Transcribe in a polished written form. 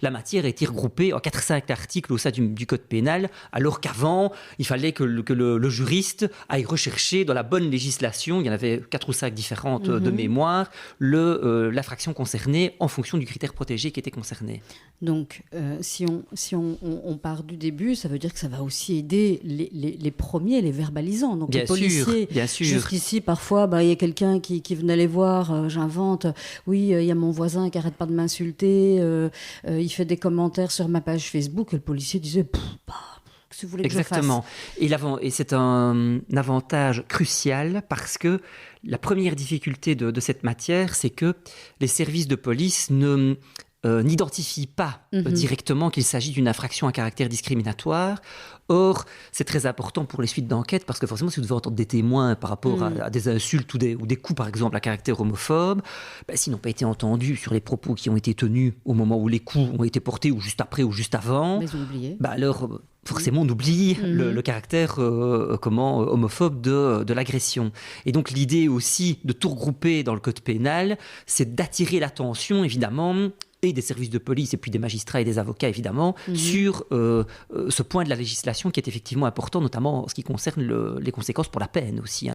la matière a été regroupée en 4-5 articles au sein du code pénal, alors qu'avant, il fallait que le juriste aille rechercher dans la bonne législation, il y en avait 4 ou 5 différentes de mémoire, l'infraction concernée en fonction du critère protégé qui était concerné. Donc, si on part du début, ça veut dire que ça va aussi aider les premiers, les verbalisants. Donc, bien les policiers. Bien sûr. Juste ici, parfois, il y a quelqu'un qui venait les voir, j'invente, oui, il y a mon voisin qui n'arrête pas de m'insulter, il fait des commentaires sur ma page Facebook, et le policier disait, que vous voulez que exactement. je fasse. Et c'est un avantage crucial parce que la première difficulté de cette matière, c'est que les services de police n'identifient pas directement qu'il s'agit d'une infraction à caractère discriminatoire. Or, c'est très important pour les suites d'enquête parce que forcément, si vous devez entendre des témoins par rapport à des insultes ou des coups, par exemple, à caractère homophobe, s'ils n'ont pas été entendus sur les propos qui ont été tenus au moment où les coups ont été portés ou juste après ou juste avant, mais ils ont oublié. Alors, forcément, on oublie le caractère homophobe de l'agression. Et donc, l'idée aussi de tout regrouper dans le code pénal, c'est d'attirer l'attention, évidemment, et des services de police et puis des magistrats et des avocats évidemment sur ce point de la législation qui est effectivement important, notamment en ce qui concerne les conséquences pour la peine aussi.